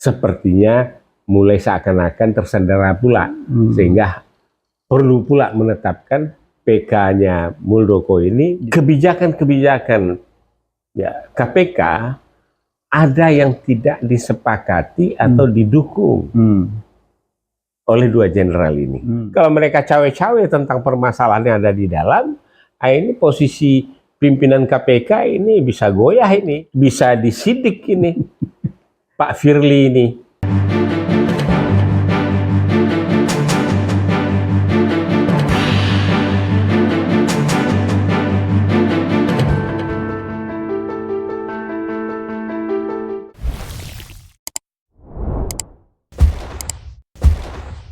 sepertinya mulai seakan-akan tersandera pula, sehingga perlu pula menetapkan PK-nya Muldoko ini. Kebijakan-kebijakan ya, KPK ada yang tidak disepakati atau didukung oleh dua jenderal ini. Kalau mereka cawe-cawe tentang permasalahan yang ada di dalam, ini posisi pimpinan KPK ini bisa goyah, ini bisa disidik ini Pak Firly ini.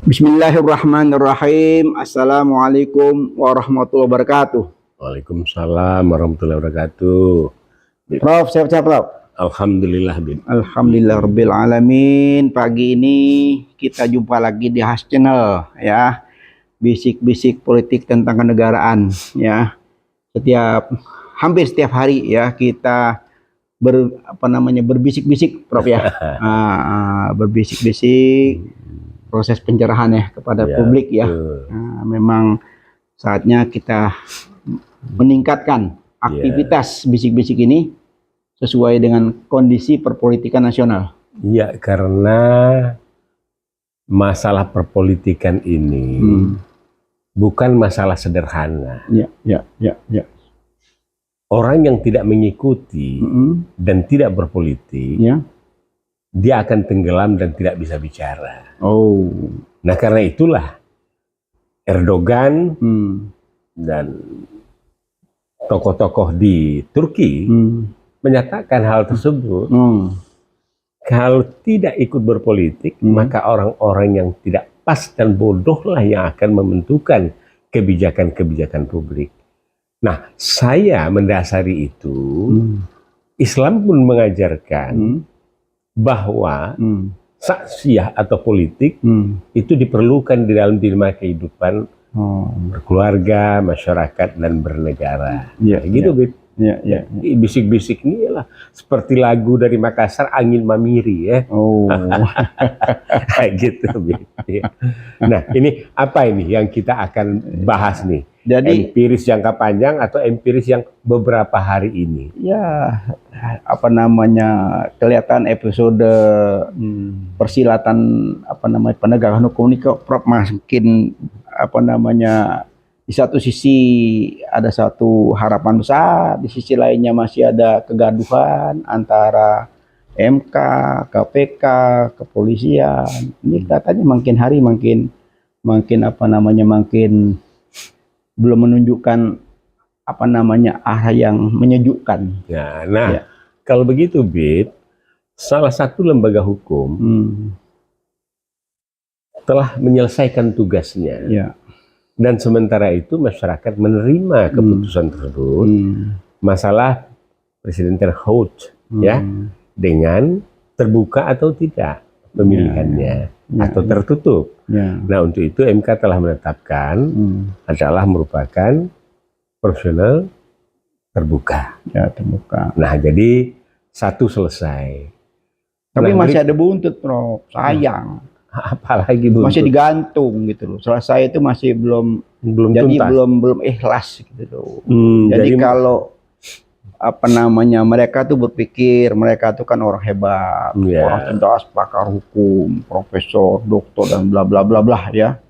Bismillahirrahmanirrahim. Assalamualaikum warahmatullahi wabarakatuh. Waalaikumsalam warahmatullahi wabarakatuh. Prof, sehat-sehat Prof? Alhamdulillah, Bib. Alhamdulillah rabbil alamin. Pagi ini kita jumpa lagi di Has Channel ya. Bisik-bisik politik tentang kenegaraan ya. Hampir setiap hari ya kita berbisik-bisik Prof ya. Berbisik-bisik proses pencerahan ya kepada publik ya. Nah, memang saatnya kita meningkatkan aktivitas bisik-bisik ini sesuai dengan kondisi perpolitikan nasional. Iya, karena masalah perpolitikan ini bukan masalah sederhana. Ya. Orang yang tidak mengikuti dan tidak berpolitik, dia akan tenggelam dan tidak bisa bicara. Nah, karena itulah Erdogan dan tokoh-tokoh di Turki menyatakan hal tersebut. Kalau tidak ikut berpolitik, maka orang-orang yang tidak pas dan bodohlah yang akan menentukan kebijakan-kebijakan publik. Nah, saya mendasari itu, Islam pun mengajarkan bahwa saksiyah atau politik itu diperlukan di dalam dilema kehidupan berkeluarga, masyarakat, dan bernegara. Bib. Bisik-bisik ini lah seperti lagu dari Makassar, Angin Mamiri ya. Gitu, Bib. Nah, ini apa ini yang kita akan bahas nih? Jadi empiris jangka panjang atau empiris yang beberapa hari ini? Ya, kelihatan episode persilatan penegakan hukum ini kok Prof makin di satu sisi ada satu harapan besar, di sisi lainnya masih ada kegaduhan antara MK, KPK, kepolisian. Ini katanya makin hari makin belum menunjukkan arah yang menyejukkan. Nah, kalau begitu, Bib, salah satu lembaga hukum telah menyelesaikan tugasnya. Dan sementara itu masyarakat menerima keputusan tersebut, masalah Presiden Hout dengan terbuka atau tidak pemilihannya, atau tertutup. Nah, untuk itu MK telah menetapkan adalah merupakan profesional terbuka. Terbuka. Nah, jadi satu selesai. Tapi masih ada buntut, Prof. Sayang. Apalagi buntut. Masih digantung gitu loh. Selesai itu masih belum jadi tuntas. belum ikhlas gitu loh. Jadi kalau mereka tuh berpikir mereka tuh kan orang hebat, orang cerdas, pakar hukum, profesor, doktor, dan bla bla bla bla ya.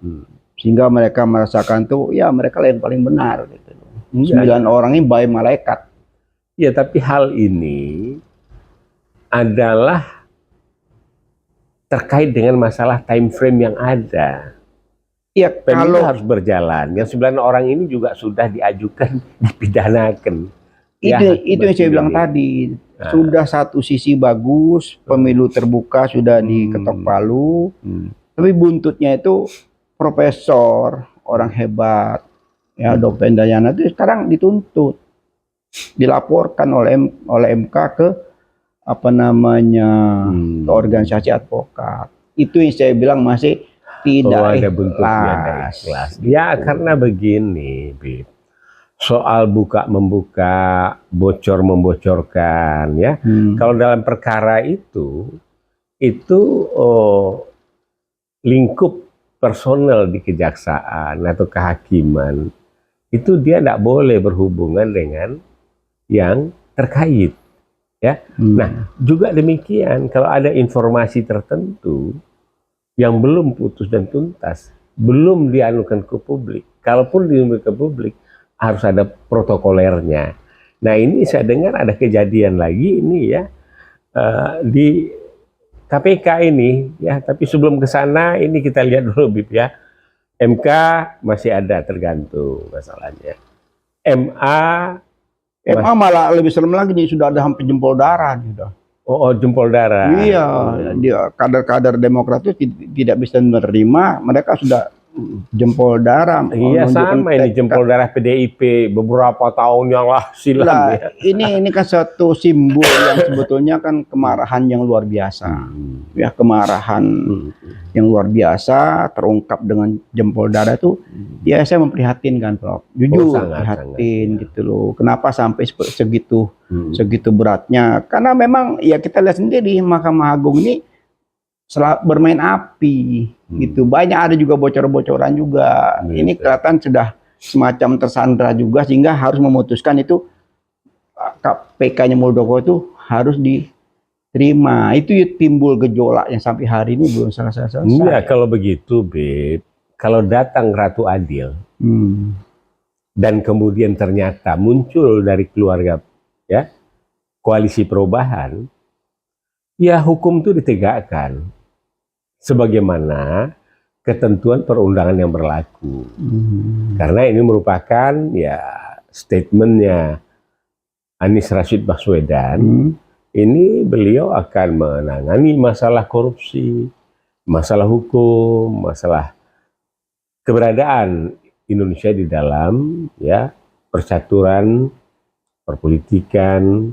Sehingga mereka merasakan tuh ya mereka yang paling benar gitu. 9 orang ini bayi malaikat. Ya, tapi hal ini adalah terkait dengan masalah time frame yang ada. Ya, pemilu harus berjalan. Yang 9 orang ini juga sudah diajukan dipidanakan. Itu yang saya bilang tadi. Sudah satu sisi bagus, pemilu terbuka sudah diketok palu, tapi buntutnya itu profesor, orang hebat, ya Dr. Indayana itu sekarang dituntut, dilaporkan oleh MK ke ke organisasi advokat. Itu yang saya bilang masih tidak ikhlas. Ya, karena begini, Bib. Soal buka-membuka, bocor-membocorkan ya. Kalau dalam perkara itu itu lingkup personel di kejaksaan atau kehakiman itu dia tidak boleh berhubungan dengan yang terkait, ya. Nah, juga demikian kalau ada informasi tertentu yang belum putus dan tuntas, belum dianukan ke publik, kalaupun dianukan ke publik harus ada protokolernya. Nah, ini saya dengar ada kejadian lagi ini ya di KPK ini ya, tapi sebelum ke sana ini kita lihat dulu Bib ya. MK masih ada tergantung masalahnya. MA malah lebih serem lagi nih, sudah ada hampir jempol darah nih. Oh, jempol darah. Iya, dia kader-kader Demokrat itu tidak bisa menerima, mereka sudah jempol darah. Iya, sama ini jempol darah PDIP beberapa tahun yang silam. Nah, ya. Ini kan satu simbol yang sebetulnya kan kemarahan yang luar biasa. Ya, kemarahan yang luar biasa terungkap dengan jempol darah itu ya saya memprihatinkan, Prof. Jujur prihatin gitu loh. Kenapa sampai segitu beratnya? Karena memang ya kita lihat sendiri Mahkamah Agung ini bermain api gitu. Banyak ada juga bocor-bocoran juga. Ini kelihatan sudah semacam tersandra juga sehingga harus memutuskan itu KPK-nya Muldoko itu harus diterima. Itu timbul gejolak yang sampai hari ini belum selesai. Iya, kalau begitu, Beb, kalau datang Ratu Adil dan kemudian ternyata muncul dari keluarga ya koalisi perubahan, ya hukum itu ditegakkan sebagaimana ketentuan perundangan yang berlaku. Karena ini merupakan ya statementnya Anies Rashid Baswedan. Ini beliau akan menangani masalah korupsi, masalah hukum, masalah keberadaan Indonesia di dalam ya percaturan, perpolitikan,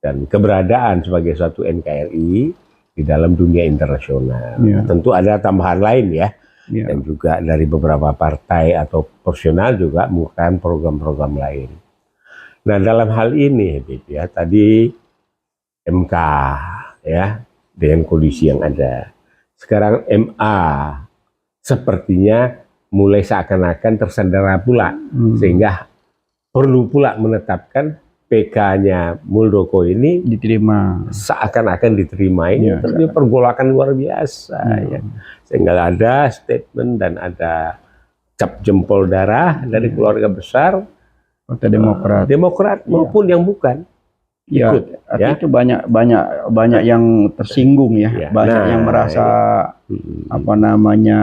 dan keberadaan sebagai suatu NKRI di dalam dunia internasional. Tentu ada tambahan lain ya, dan juga dari beberapa partai atau profesional juga melakukan program-program lain. Nah, dalam hal ini ya tadi MK ya dengan kondisi yang ada. Sekarang MA sepertinya mulai seakan-akan tersandera pula, sehingga perlu pula menetapkan PK-nya Muldoko ini diterima, seakan-akan diterima. Ini terjadi pergolakan luar biasa ya. Sehingga ada statement dan ada cap jempol darah dari keluarga besar Partai Demokrat maupun yang bukan. Ya, itu banyak yang tersinggung ya, banyak yang merasa apa namanya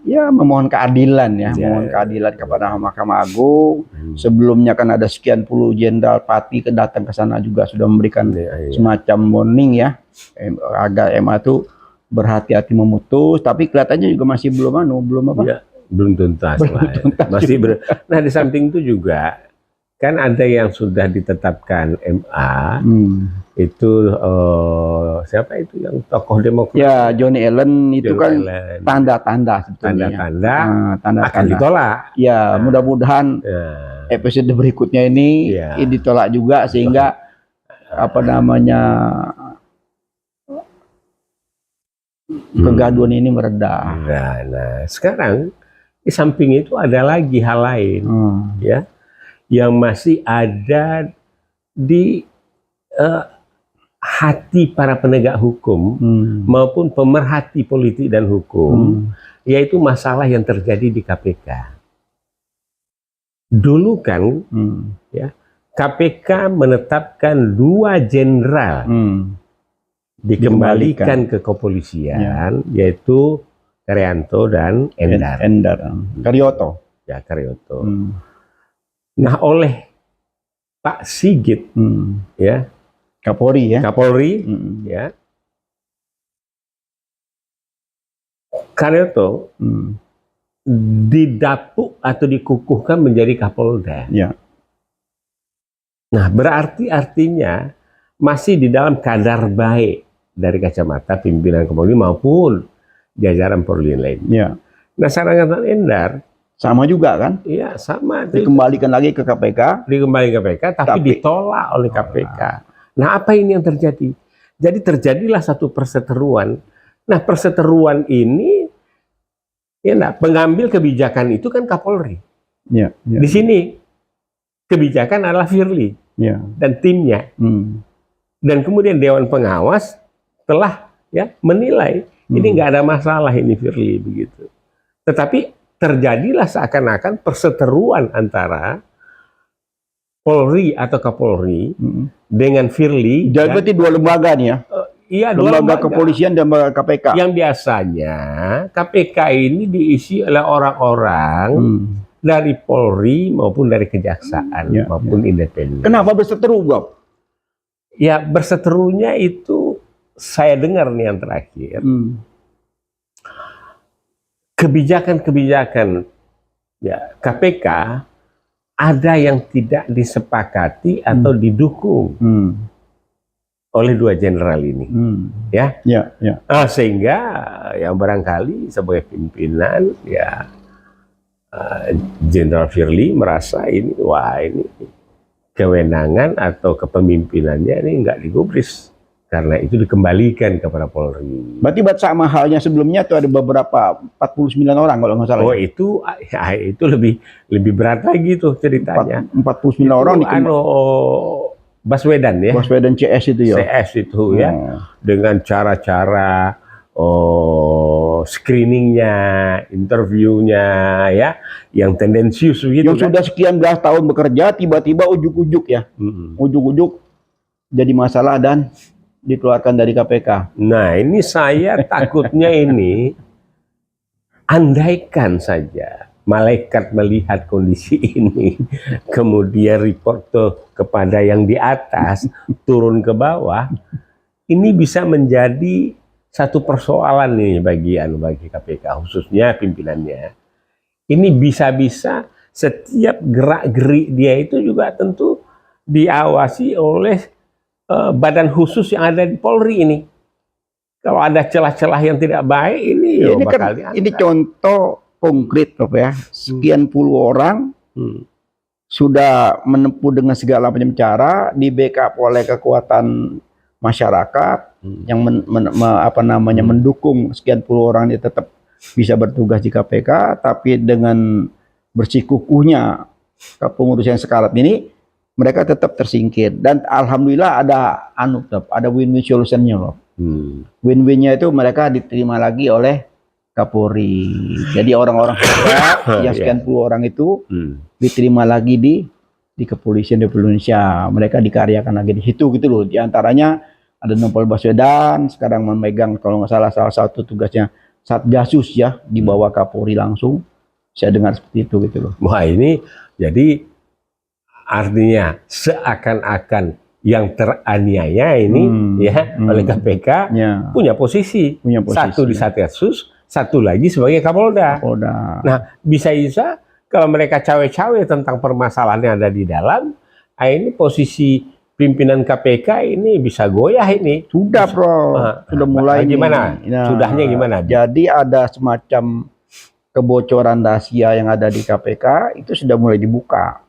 ya memohon keadilan ya, memohon keadilan kepada Mahkamah Agung. Sebelumnya kan ada sekian puluh jenderal Pati datang ke sana juga sudah memberikan semacam warning ya, agar MA itu berhati-hati memutus, tapi kelihatannya juga masih belum tuntas. Masih nah, di samping itu juga kan ada yang sudah ditetapkan MA itu siapa itu yang tokoh Demokrat ya, Johnny Allen itu kan tanda-tanda akan ditolak ya. Mudah-mudahan episode berikutnya ini ditolak juga sehingga apa namanya kegaduhan ini mereda. Nah, sekarang di samping itu ada lagi hal lain ya yang masih ada di hati para penegak hukum maupun pemerhati politik dan hukum, yaitu masalah yang terjadi di KPK. Dulu kan ya KPK menetapkan 2 jenderal dikembalikan ke kepolisian, yaitu Karyanto dan Endar. Karyoto. Ya, Karyoto. Nah, oleh Pak Sigit ya, Kapolri ya, Karyoto didapuk atau dikukuhkan menjadi Kapolda. Nah, berarti artinya masih di dalam kadar baik dari kacamata pimpinan Kapolri maupun jajaran Polri lainnya. Nah, serangan Endar sama juga kan? Iya, sama. Dikembalikan lagi ke KPK. Dikembalikan ke KPK, tapi ditolak oleh KPK. Nah, apa ini yang terjadi? Jadi terjadilah satu perseteruan. Nah, perseteruan ini, pengambil kebijakan itu kan Kapolri. Ya, ya. Di sini kebijakan adalah Firly dan timnya. Dan kemudian Dewan Pengawas telah menilai ini nggak ada masalah ini Firly begitu. Tetapi terjadilah seakan-akan perseteruan antara Polri atau Kapolri dengan Firly. Jadi berarti dua lembaga nih ya? Iya, dua lembaga kepolisian dan lembaga KPK. Yang biasanya KPK ini diisi oleh orang-orang dari Polri maupun dari Kejaksaan maupun independen. Kenapa berseteru, Bro? Ya, berseterunya itu saya dengar nih yang terakhir. Kebijakan-kebijakan KPK ada yang tidak disepakati atau didukung oleh dua jenderal ini, sehingga yang barangkali sebagai pimpinan Jenderal Firly merasa ini kewenangan atau kepemimpinannya ini nggak digubris karena itu dikembalikan kepada Polri. Berarti sama halnya sebelumnya itu ada beberapa 49 orang kalau nggak salah. Oh itu lebih berat lagi tuh ceritanya. 49 orang Baswedan ya. Baswedan CS itu ya. CS itu dengan cara-cara screeningnya, interviewnya yang tendensius begitu. Yang sudah sekian belas tahun bekerja tiba-tiba ujuk-ujuk ujuk-ujuk jadi masalah dan dikeluarkan dari KPK. Nah ini saya takutnya ini andaikan saja malaikat melihat kondisi ini, kemudian report kepada yang di atas, turun ke bawah, ini bisa menjadi satu persoalan nih bagi KPK, khususnya pimpinannya. Ini bisa-bisa setiap gerak-gerik dia itu juga tentu diawasi oleh badan khusus yang ada di Polri ini. Kalau ada celah-celah yang tidak baik, ini bakal diangkat. Ini contoh konkret, Prof ya. Sekian puluh orang sudah menempuh dengan segala macam cara, di backup oleh kekuatan masyarakat yang mendukung sekian puluh orang ini tetap bisa bertugas di KPK, tapi dengan bersikukuhnya kepengurusan sekarat ini mereka tetap tersingkir. Dan alhamdulillah ada win-win solutionnya loh. Win-winnya itu mereka diterima lagi oleh Kapolri. Jadi orang-orang yang sekian puluh orang itu diterima lagi di kepolisian di Indonesia. Mereka dikaryakan lagi di situ gitu loh. Di antaranya ada Novel Baswedan sekarang memegang kalau nggak salah satu tugasnya Satgasus di bawah Kapolri langsung. Saya dengar seperti itu gitu loh. Wah ini jadi artinya seakan-akan yang teraniaya ini oleh KPK punya posisi. Satu di Satgasus, satu lagi sebagai Kapolda. Nah, bisa kalau mereka cawe-cawe tentang permasalahan yang ada di dalam, ini posisi pimpinan KPK ini bisa goyah ini. Sudah, Bro. Sudah mulai. Gimana? Sudahnya gimana? Jadi ada semacam kebocoran rahasia yang ada di KPK itu sudah mulai dibuka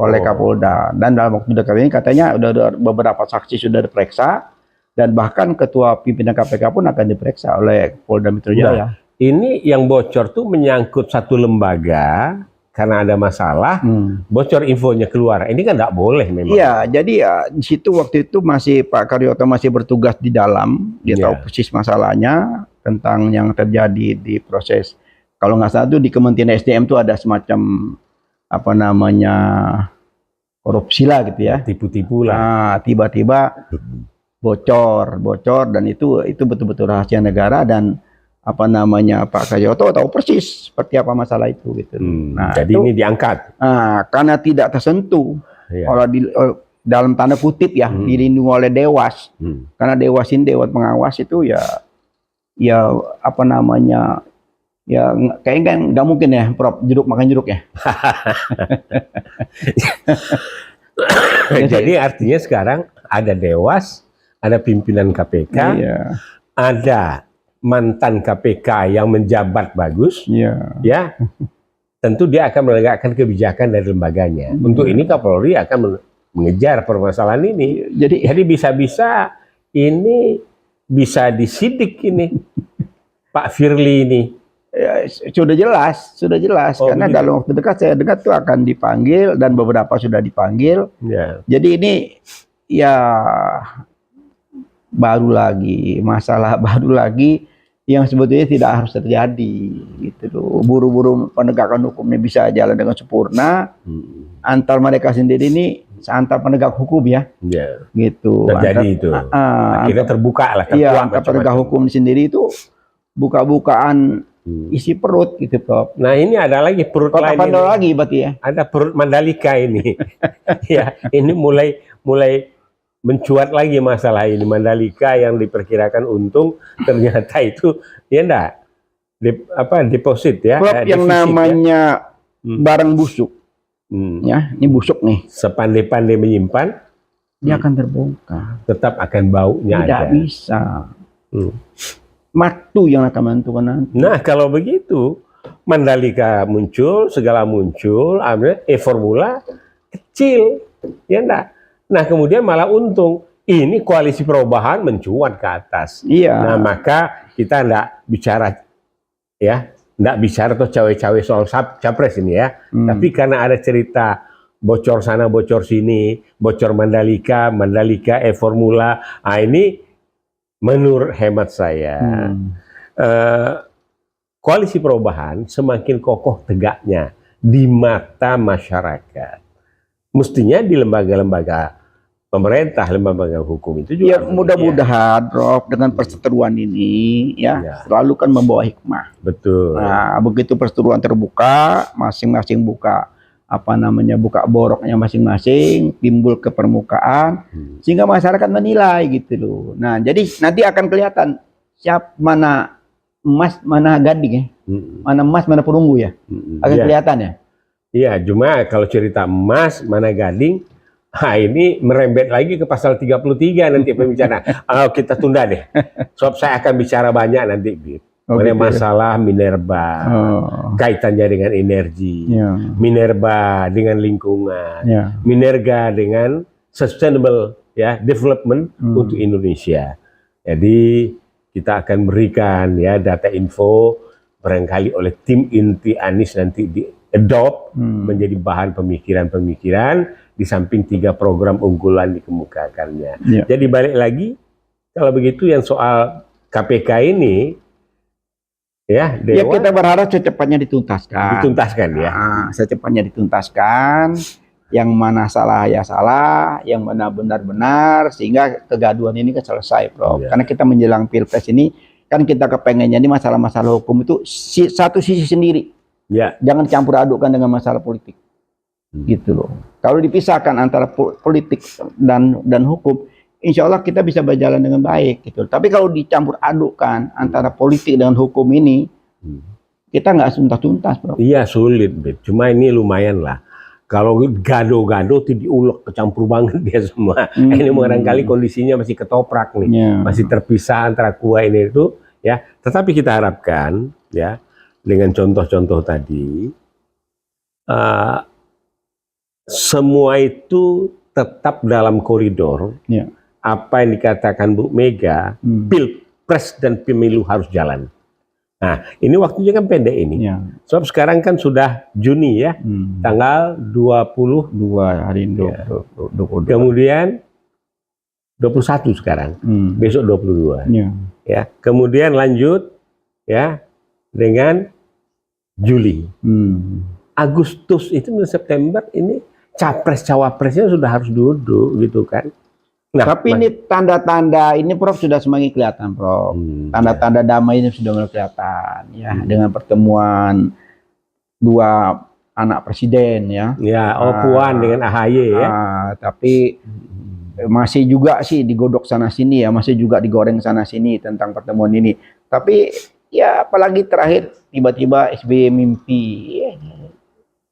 oleh Kapolda. Dan dalam waktu dekat ini katanya udah beberapa saksi sudah diperiksa dan bahkan ketua pimpinan KPK pun akan diperiksa oleh Polda Metro Jaya. Nah, ini yang bocor tuh menyangkut satu lembaga karena ada masalah, bocor infonya keluar. Ini kan nggak boleh memang. Iya, jadi di situ waktu itu masih Pak Karyoto masih bertugas di dalam, dia tahu persis masalahnya tentang yang terjadi di proses. Kalau nggak salah itu di Kementerian SDM itu ada semacam korupsi lah gitu ya. Tipu-tipu lah. Nah, tiba-tiba bocor dan itu betul-betul rahasia negara dan Pak Karyoto tahu persis seperti apa masalah itu gitu. Nah, jadi ini diangkat. Nah, karena tidak tersentuh kalau dalam tanda kutip dilindungi oleh Dewas. Karena Dewas ini Dewan Pengawas itu kayaknya nggak mungkin ya, Prof, makan jeruk ya. Jadi artinya sekarang ada Dewas, ada pimpinan KPK, ada mantan KPK yang menjabat bagus, tentu dia akan menegakkan kebijakan dari lembaganya. Untuk ini Kapolri akan mengejar permasalahan ini. Jadi bisa-bisa ini bisa disidik ini Pak Firly ini. Ya, sudah jelas Oh, karena begitu. dalam waktu dekat saya dengar tuh akan dipanggil dan beberapa sudah dipanggil. Ya. Jadi ini ya masalah baru lagi yang sebetulnya tidak harus terjadi gitu loh. Buru-buru penegakan hukumnya bisa jalan dengan sempurna. Antar mereka sendiri ini antar penegak hukum ya. Ya. Gitu. Terjadi itu. Akhirnya terbuka lah. Iya, antar penegak hukum sendiri itu buka-bukaan isi perut gitu, Prof. Nah, ini ada lagi perut lain ini. Lagi berarti ya. Ada perut Mandalika ini. Ya, ini mulai mencuat lagi masalah ini. Mandalika yang diperkirakan untung ternyata itu ya enggak deposit ya. Prof, yang defisit, namanya ya. Barang busuk. Ya, ini busuk nih. Sepandai-pandai menyimpan, dia akan terbongkar. tetap akan baunya Tidak ada. bisa. Waktu yang akan menentukan nanti. Nah, kalau begitu Mandalika muncul, segala muncul, formula kecil, ya enggak. Nah, kemudian malah untung. Ini koalisi perubahan mencuat ke atas. Iya. Nah, maka kita enggak bicara ya, enggak bicara tuh cawe-cawe soal capres ini ya. Tapi karena ada cerita bocor sana, bocor sini, bocor Mandalika, formula. Nah, ini menurut hemat saya, koalisi perubahan semakin kokoh tegaknya di mata masyarakat. Mestinya di lembaga-lembaga pemerintah, lembaga hukum itu juga. Ya, mudah-mudahan, Prof, dengan perseteruan ini ya, selalu kan membawa hikmah. Betul. Nah, begitu perseteruan terbuka, masing-masing buka buka boroknya masing-masing, timbul ke permukaan, sehingga masyarakat menilai gitu loh. Nah, jadi nanti akan kelihatan mana emas, mana gading ya, mana emas, mana perunggu ya, akan kelihatan ya. Iya, cuma kalau cerita emas, mana gading, ini merembet lagi ke pasal 33 nanti pembicaraan. Kita tunda deh, sebab saya akan bicara banyak nanti. Masalah Minerba, kaitannya dengan energi, Minerba dengan lingkungan, Minerga dengan sustainable ya development untuk Indonesia. Jadi kita akan berikan ya data info barangkali oleh tim inti Anies nanti di-adopt menjadi bahan pemikiran-pemikiran di samping 3 program unggulan dikemukakannya. Jadi balik lagi, kalau begitu yang soal KPK ini ya, ya kita berharap secepatnya dituntaskan. Dituntaskan ya. Secepatnya dituntaskan. Yang mana salah ya salah, yang mana benar-benar, sehingga kegaduhan ini selesai, Prof. Karena kita menjelang Pilpres ini, kan kita kepengennya ini masalah-masalah hukum itu satu sisi sendiri. Jangan campur adukkan dengan masalah politik. Gitu loh. Kalau dipisahkan antara politik dan hukum, insya Allah kita bisa berjalan dengan baik gitu. Tapi kalau dicampur adukkan antara politik dan hukum ini, kita nggak tuntas-tuntas, Bro. Iya, sulit, Bet. Cuma ini lumayan lah. Kalau gado-gado itu diulek, kecampur banget dia semua. Ini barangkali kondisinya masih ketoprak nih, masih terpisah antara kuah ini itu, ya. Tetapi kita harapkan, ya, dengan contoh-contoh tadi, semua itu tetap dalam koridor. Apa yang dikatakan Bu Mega, Pilpres dan pemilu harus jalan. Nah, ini waktunya kan pendek ini. Sebab sekarang kan sudah Juni ya, tanggal 22 hari ini. Kemudian 21 sekarang, besok 22. Ya, kemudian lanjut ya dengan Juli. Agustus itu September ini capres cawapresnya sudah harus duduk gitu kan. Nah, tapi ini tanda-tanda ini, Prof, sudah semakin kelihatan, Prof. Tanda-tanda damai ini sudah mulai kelihatan ya, dengan pertemuan 2 anak presiden ya. Ya, Puan dengan AHY ya. Tapi masih juga sih digodok sana sini ya, masih juga digoreng sana sini tentang pertemuan ini. Tapi ya apalagi terakhir tiba-tiba SBY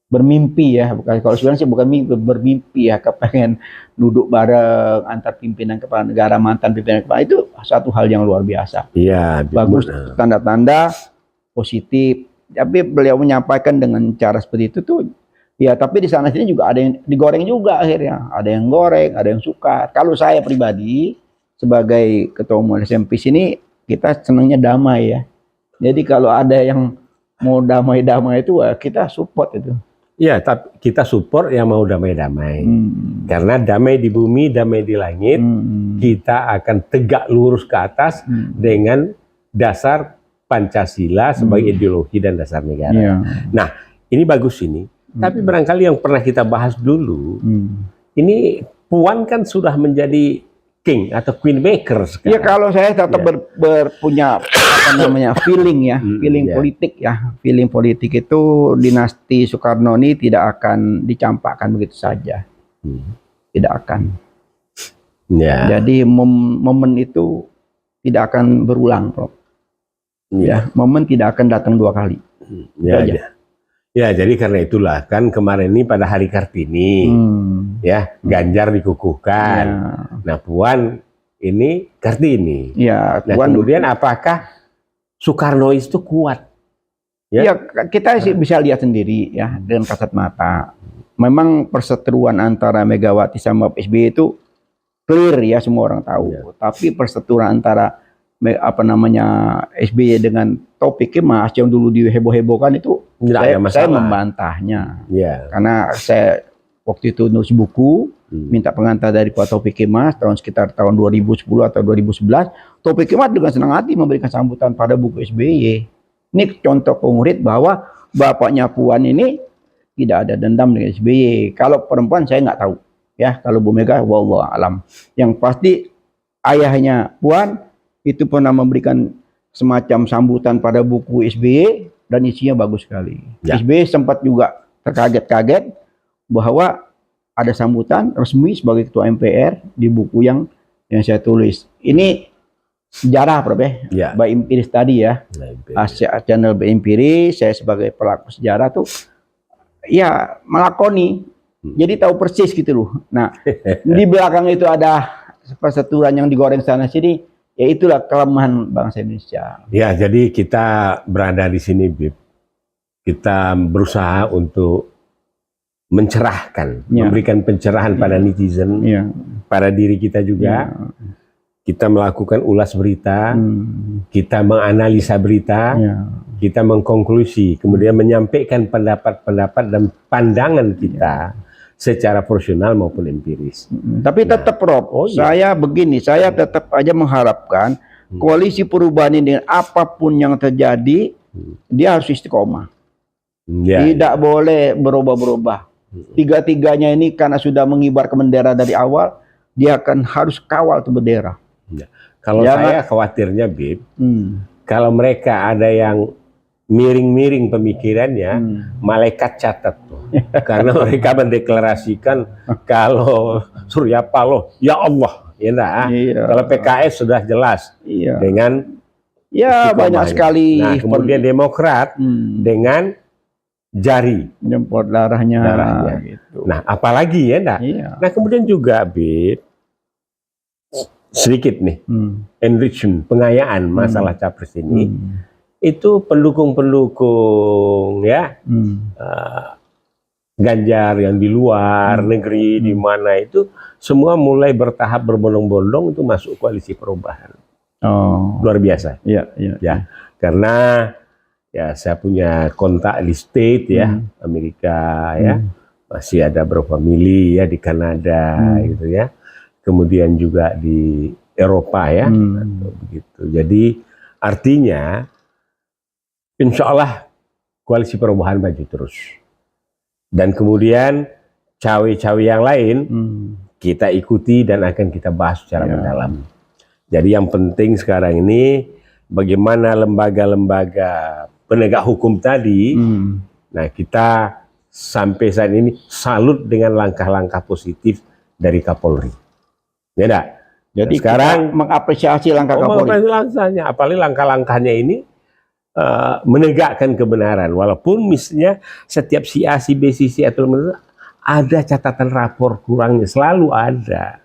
bermimpi ya, bukan kalau sekarang sih bukan mimpi, bermimpi ya, kepengen duduk bareng antar pimpinan kepala negara, mantan pimpinan kepala, itu satu hal yang luar biasa. Iya, bagus, tanda-tanda positif. Tapi beliau menyampaikan dengan cara seperti itu tuh, ya tapi di sana sini juga ada yang digoreng juga akhirnya, ada yang goreng, ada yang suka. Kalau saya pribadi, sebagai ketua umum SMP sini kita senangnya damai ya. Jadi kalau ada yang mau damai-damai itu kita support itu. Ya, tapi kita support yang mau damai-damai. Karena damai di bumi, damai di langit, kita akan tegak lurus ke atas dengan dasar Pancasila sebagai ideologi dan dasar negara. Nah, ini bagus ini. Tapi barangkali yang pernah kita bahas dulu, ini Puan kan sudah menjadi king atau queen maker sekarang. Ya kalau saya tetap punya apa namanya feeling ya, feeling politik ya. Feeling politik itu dinasti Soekarno ini tidak akan dicampakkan begitu saja. Tidak akan. Jadi momen itu tidak akan berulang, Prof. Ya, momen tidak akan datang 2 kali. Ya, jadi karena itulah kan kemarin ini pada hari Kartini, ya Ganjar dikukuhkan. Nah, Puan ini Kartini. Ya, nah, Puan, kemudian apakah Soekarnois itu kuat? Ya, kita sih bisa lihat sendiri ya dengan kasat mata. Memang perseteruan antara Megawati sama SBY itu clear ya, semua orang tahu. Tapi perseteruan antara apa namanya SBY dengan Taufik Kemas yang dulu diheboh-hebohkan itu saya membantahnya. Karena saya waktu itu nulis buku minta pengantar dari Pak Taufik Kemas sekitar tahun 2010 atau 2011. Taufik Kemas dengan senang hati memberikan sambutan pada buku SBY. Ini contoh konkret bahwa bapaknya Puan ini tidak ada dendam dengan SBY. Kalau perempuan saya nggak tahu ya. Kalau Bu Mega wallahu alam. Yang pasti ayahnya Puan itu pernah memberikan semacam sambutan pada buku SBY dan isinya bagus sekali. SBY sempat juga terkaget-kaget bahwa ada sambutan resmi sebagai ketua MPR di buku yang saya tulis. Ini sejarah, Prof. By Empiris tadi ya. Channel By Empiris, saya sebagai pelaku sejarah tuh ya melakoni. Jadi tahu persis gitu loh. Nah, di belakang itu ada persetujuan yang digoreng sana sini. Ya itulah kelemahan bangsa Indonesia. Ya, jadi kita berada di sini, Bib. Kita berusaha untuk mencerahkan, memberikan pencerahan pada netizen, pada diri kita juga. Kita melakukan ulas berita, kita menganalisa berita, kita mengkonklusi, kemudian menyampaikan pendapat-pendapat dan pandangan kita secara profesional maupun empiris. Tapi tetap, Prof, saya begini, saya tetap aja mengharapkan koalisi perubahan ini dengan apapun yang terjadi, dia harus istiqomah. Tidak boleh berubah-berubah. Tiga-tiganya ini karena sudah mengibarkan bendera dari awal, dia akan harus kawal tuh bendera. Kalau saya khawatirnya, Bib, kalau mereka ada yang miring-miring pemikirannya, malaikat catat tuh. Karena mereka mendeklarasikan kalau Surya Paloh, ya Allah, ya enggak? Kalau PKS sudah jelas dengan banyak sekali. Nah, kemudian Demokrat dengan jari nyempot darahnya. Gitu. Nah, apalagi ya enggak? Nah, kemudian juga Bib, sedikit nih enrichment, pengayaan masalah capres ini. Itu pendukung-pendukung ya Ganjar yang di luar negeri di mana itu semua mulai bertahap berbondong-bondong itu masuk koalisi perubahan. Luar biasa. Ya, karena ya saya punya kontak di state ya, Amerika ya, masih ada beberapa mili ya di Kanada gitu ya. Kemudian juga di Eropa ya, atau begitu. Jadi artinya insya Allah koalisi perubahan maju terus. Dan kemudian cawe-cawe yang lain kita ikuti dan akan kita bahas secara mendalam. Jadi yang penting sekarang ini bagaimana lembaga-lembaga penegak hukum tadi, nah kita sampai saat ini salut dengan langkah-langkah positif dari Kapolri. Ya enggak? Jadi sekarang mengapresiasi langkah Kapolri. Apalagi langkah-langkahnya ini menegakkan kebenaran, walaupun misalnya setiap si A, si B, si C atau ada catatan rapor kurangnya, selalu ada,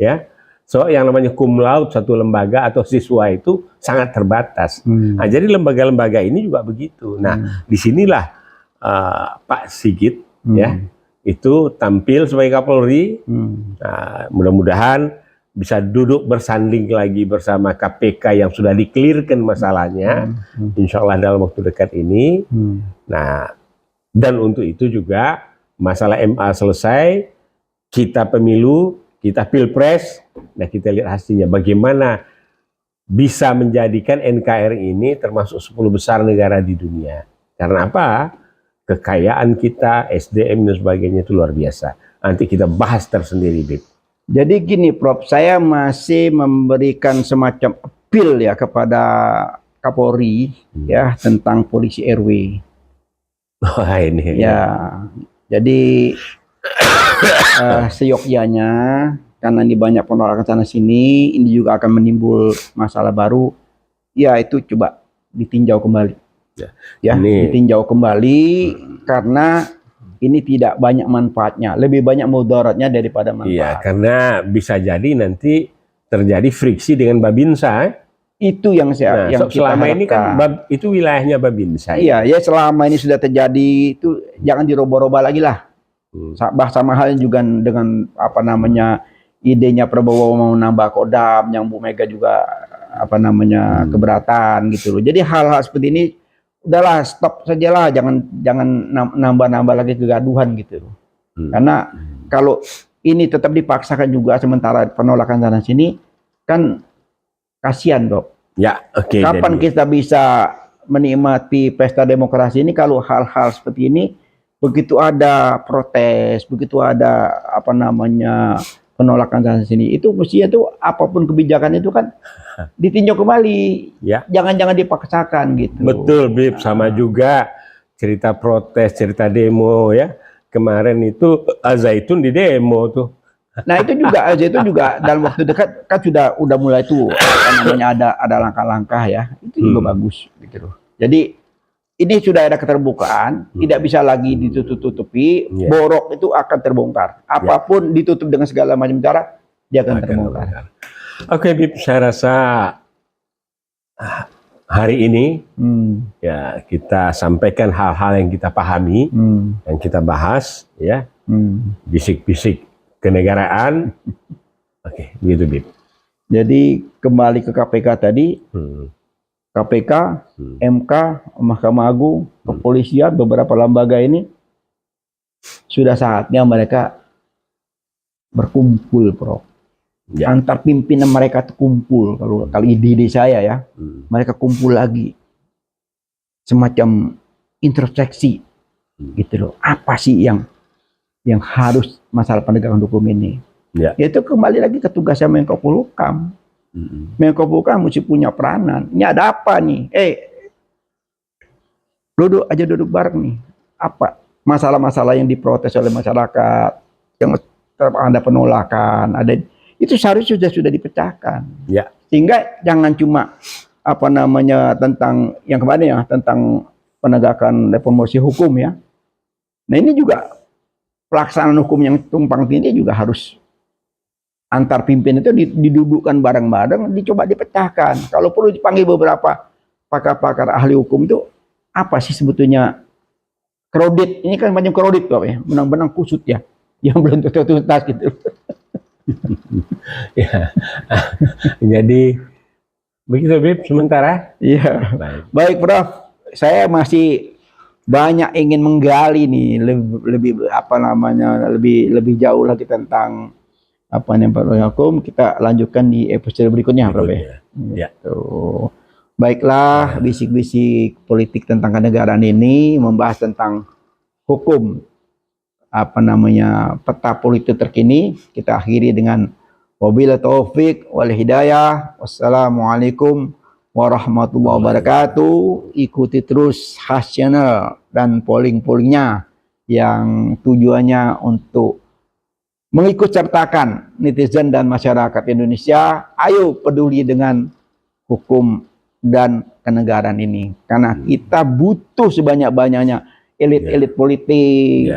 ya. So yang namanya cum laude satu lembaga atau siswa itu sangat terbatas. Nah, jadi lembaga-lembaga ini juga begitu. Nah, disinilah Pak Sigit ya itu tampil sebagai Kapolri. Nah, mudah-mudahan bisa duduk bersanding lagi bersama KPK yang sudah dikelirkan masalahnya, insya Allah dalam waktu dekat ini. Nah, dan untuk itu juga masalah MA selesai, kita pemilu, kita pilpres, nah kita lihat hasilnya bagaimana bisa menjadikan NKRI ini termasuk 10 besar negara di dunia. Karena apa? Kekayaan kita, SDM dan sebagainya itu luar biasa. Nanti kita bahas tersendiri, Bib. Jadi gini, Prof, saya masih memberikan semacam appeal ya kepada Kapolri ya tentang polisi RW. Wah, ini Ya, jadi seyogyanya karena ini banyak penolakan sana sini, ini juga akan menimbul masalah baru. Ya itu coba ditinjau kembali. Ya, ditinjau kembali karena ini tidak banyak manfaatnya, lebih banyak mudaratnya daripada manfaat. Iya, karena bisa jadi nanti terjadi friksi dengan Babinsa. Itu yang saya yang kita selama harapkan. ini kan itu wilayahnya Babinsa. Iya, ya selama ini sudah terjadi itu jangan diroboh-roboh lagi lah. Sama halnya juga dengan apa namanya idenya Prabowo mau nambah Kodam, yang Bu Mega juga apa namanya keberatan gitu loh. Jadi hal-hal seperti ini udahlah stop sajalah, jangan nambah-nambah lagi kegaduhan gitu loh. Karena kalau ini tetap dipaksakan juga sementara penolakan sana sini kan kasihan, Dok. Ya, oke. Kapan kita bisa menikmati pesta demokrasi ini kalau hal-hal seperti ini begitu ada protes, begitu ada apa namanya penolakan sana sini, itu mestinya tuh apapun kebijakan itu kan ditinjau kembali, ya. Jangan dipaksakan gitu. Betul, Bib. Sama juga cerita protes, cerita demo ya. Kemarin itu Al-Zaitun di demo tuh. Nah itu juga dalam waktu dekat kan udah mulai tuh namanya ada langkah-langkah ya, itu juga bagus gitu loh. Jadi ini sudah ada keterbukaan, tidak bisa lagi ditutup-tutupi, borok itu akan terbongkar. Apapun ditutup dengan segala macam cara, dia akan terbongkar. Oke, Bib, saya rasa hari ini ya kita sampaikan hal-hal yang kita pahami, yang kita bahas, ya, bisik-bisik kenegaraan. Oke, begitu, Bib. Jadi kembali ke KPK tadi, KPK, MK, Mahkamah Agung, kepolisian, beberapa lembaga ini sudah saatnya mereka berkumpul, Prof. Ya. Antar pimpinan mereka tuh kumpul, kalau ide saya ya, mereka kumpul lagi, semacam introspeksi, gitu loh. Apa sih yang harus masalah penegakan hukum ini? Ya. Itu kembali lagi ke tugasnya Menko Polhukam. Menko Polhukam mesti punya peranan. Ini ada apa nih? Duduk bareng nih. Apa masalah-masalah yang diprotes oleh masyarakat, yang ada penolakan, ada itu seharusnya sudah dipecahkan. Ya. Sehingga jangan cuma apa namanya tentang yang kemarin ya, tentang penegakan reformasi hukum ya. Nah ini juga pelaksanaan hukum yang tumpang tindih juga harus antar pimpin itu didudukkan bareng-bareng, dicoba dipecahkan. Kalau perlu dipanggil beberapa pakar-pakar ahli hukum itu apa sih sebetulnya kredit? Ini kan banyak kredit kok ya, benang-benang kusut ya, yang belum tuntas gitu. Ya. Jadi begitu, Bib, sementara. Iya. Baik, Prof. Saya masih banyak ingin menggali nih lebih apa namanya lebih jauh lagi tentang apa yang hukum. Kita lanjutkan di episode berikutnya, Prof. Ya. Baiklah, bisik-bisik politik tentang kenegaraan ini membahas tentang hukum apa namanya peta politik terkini. Kita akhiri dengan wabillahi taufik wal hidayah. Wassalamualaikum warahmatullahi wabarakatuh. Ikuti terus Khas Channel dan polling-pollingnya yang tujuannya untuk mengikut sertakan netizen dan masyarakat Indonesia. Ayo peduli dengan hukum dan kenegaraan ini, karena kita butuh sebanyak-banyaknya elit-elit politik,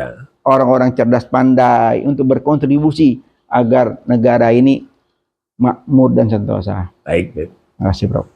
orang-orang cerdas pandai untuk berkontribusi agar negara ini makmur dan sentosa. Baik, terima kasih, Prof.